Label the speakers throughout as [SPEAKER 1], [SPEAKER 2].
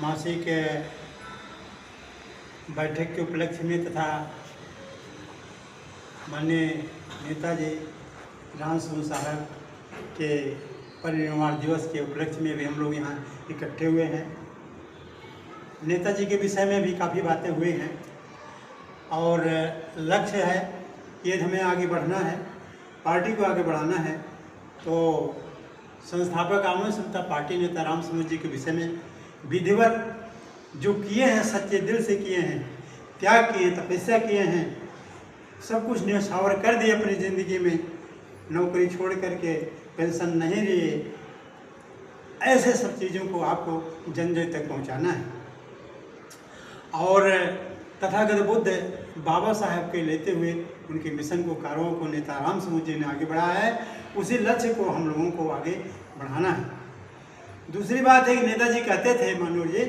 [SPEAKER 1] मासिक बैठक के उपलक्ष्य में तथा माननीय नेताजी रामसिंह साहब के परिनिर्वाण दिवस के उपलक्ष्य में भी हम लोग यहाँ इकट्ठे हुए हैं। नेताजी के विषय में भी काफ़ी बातें हुई हैं और लक्ष्य है कि यदि हमें आगे बढ़ना है, पार्टी को आगे बढ़ाना है, तो संस्थापक आमूल समता पार्टी नेता रामसिंह जी के विषय में विधिवत जो किए हैं, सच्चे दिल से किए हैं, त्याग किए, तपस्या किए हैं, सब कुछ न्यौछावर कर दिए अपनी ज़िंदगी में, नौकरी छोड़ करके पेंशन नहीं लिए, ऐसे सब चीज़ों को आपको जन जन तक पहुंचाना है। और तथागत बुद्ध बाबा साहब के लेते हुए उनके मिशन को, कार्यों को नेता रामसिंह जी ने आगे बढ़ाया है, उसी लक्ष्य को हम लोगों को आगे बढ़ाना है। दूसरी बात है कि नेताजी कहते थे मनोहर जी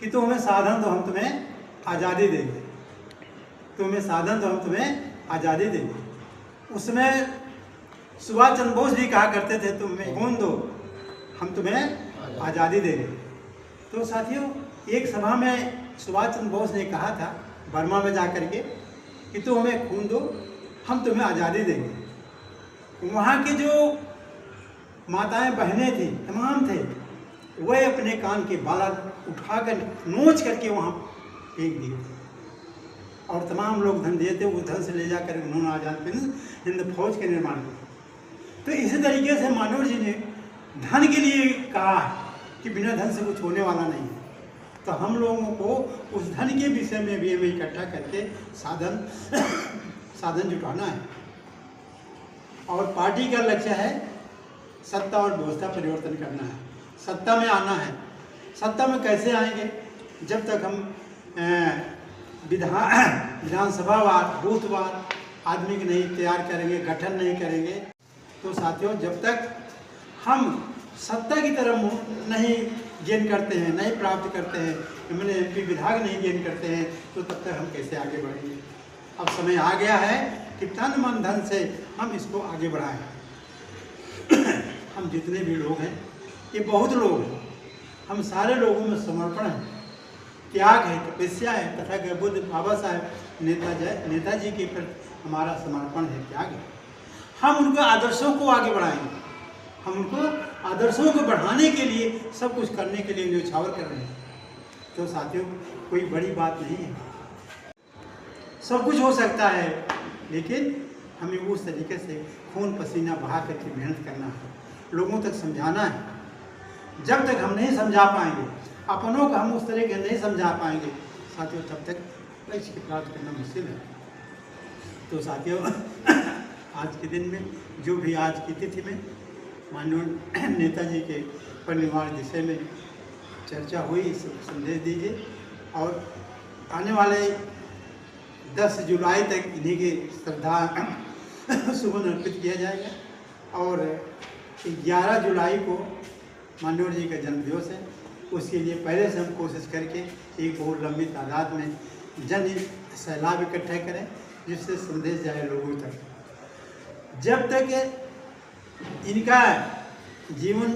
[SPEAKER 1] कि तुम हमें साधन दो, हम तुम्हें आज़ादी देंगे, तुम्हें साधन दो, हम तुम्हें आज़ादी देंगे। उसमें सुभाष चंद्र बोस भी कहा करते थे तुम हमें खून दो, हम तुम्हें आज़ादी देंगे। तो साथियों, एक सभा में सुभाष चंद्र बोस ने कहा था बर्मा में जाकर के कि तुम हमें खून दो, हम तुम्हें आज़ादी देंगे। वहाँ की जो माताएं बहनें थी, तमाम थे, वह अपने कान के बाल उठाकर नोच करके वहाँ फेंक दिए और तमाम लोग धन दिए थे, उस धन से ले जाकर उन्होंने आज़ाद हिंद फौज के निर्माण किया। तो इसी तरीके से मनोहर जी ने धन के लिए कहा कि बिना धन से कुछ होने वाला नहीं है। तो हम लोगों को उस धन के विषय में भी हमें इकट्ठा करके साधन जुटाना है। और पार्टी का लक्ष्य है सत्ता और व्यवस्था परिवर्तन करना है, सत्ता में आना है। सत्ता में कैसे आएंगे? जब तक हम विधानसभावार, बूथवार आदमी को नहीं तैयार करेंगे, गठन नहीं करेंगे, तो साथियों जब तक हम सत्ता की तरफ नहीं गेन करते हैं, नहीं प्राप्त करते हैं, मैंने एमपी विधायक नहीं गेन करते हैं, तो तब तक हम कैसे आगे बढ़ेंगे? अब समय आ गया है कि तन मन धन से हम इसको आगे बढ़ाएं। हम जितने भी लोग हैं, ये बहुत लोग हैं, हम सारे लोगों में समर्पण है, त्याग है, तपस्या है, तथा बुद्ध बाबा साहब नेताजी के प्रति हमारा समर्पण है, त्याग है। हम उनके आदर्शों को आगे बढ़ाएंगे, हम उनको आदर्शों को बढ़ाने के लिए, सब कुछ करने के लिए न्यौछावर कर रहे हैं। तो साथियों, कोई बड़ी बात नहीं है, सब कुछ हो सकता है, लेकिन हमें उस तरीके से खून पसीना बहा करके मेहनत करना है, लोगों तक समझाना है। जब तक हम नहीं समझा पाएंगे, अपनों को हम उस तरह के नहीं समझा पाएंगे साथियों, तब तक लक्ष्य की प्राप्त करना मुश्किल है। तो साथियों, आज के दिन में, जो भी आज की तिथि में माननीय नेताजी के परिनिर्वाण विषय में चर्चा हुई, इस संदेश दीजिए। और आने वाले 10 जुलाई तक इन्हीं की श्रद्धा सुमन अर्पित किया जाएगा। और 11 जुलाई को मनोहर जी का जन्मदिवस है, उसके लिए पहले से हम कोशिश करके एक बहुत लंबी तादाद में जन सैलाब इकट्ठा करें, जिससे संदेश जाए लोगों तक। जब तक इनका जीवन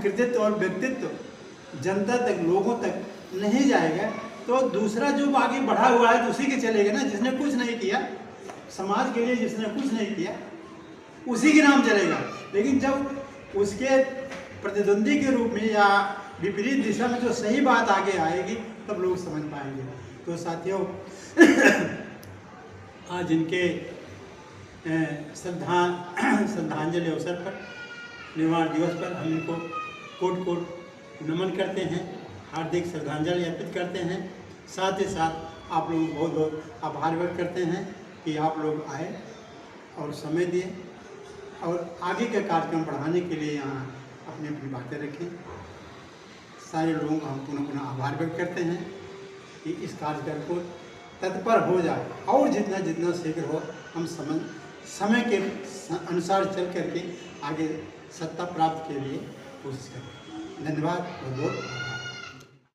[SPEAKER 1] कृतित्व और व्यक्तित्व जनता तक, लोगों तक नहीं जाएगा, तो दूसरा जो आगे बढ़ा हुआ है तो उसी के चलेगा ना। जिसने कुछ नहीं किया समाज के लिए, जिसने कुछ नहीं किया, उसी के नाम चलेगा। लेकिन जब उसके प्रतिद्वंदी के रूप में या विपरीत दिशा में जो सही बात आगे आएगी, तब लोग समझ पाएंगे। तो साथियों, आज इनके श्रद्धांजलि अवसर पर, निर्वाण दिवस पर हम इनको कोट कोट नमन करते हैं, हार्दिक श्रद्धांजलि अर्पित करते हैं। साथ ही साथ आप लोगों को बहुत बहुत आभार व्यक्त करते हैं कि आप लोग आए और समय दिए और आगे का कार्यक्रम बढ़ाने के लिए यहाँ अपनी अपनी बातें रखें। सारे लोगों का हम पुनः पुनः आभार व्यक्त करते हैं कि इस कार्यक्रम को तत्पर हो जाए और जितना जितना शीघ्र हो हम समय के अनुसार चल करके आगे सत्ता प्राप्त के लिए कोशिश करें। धन्यवाद, बहुत बहुत।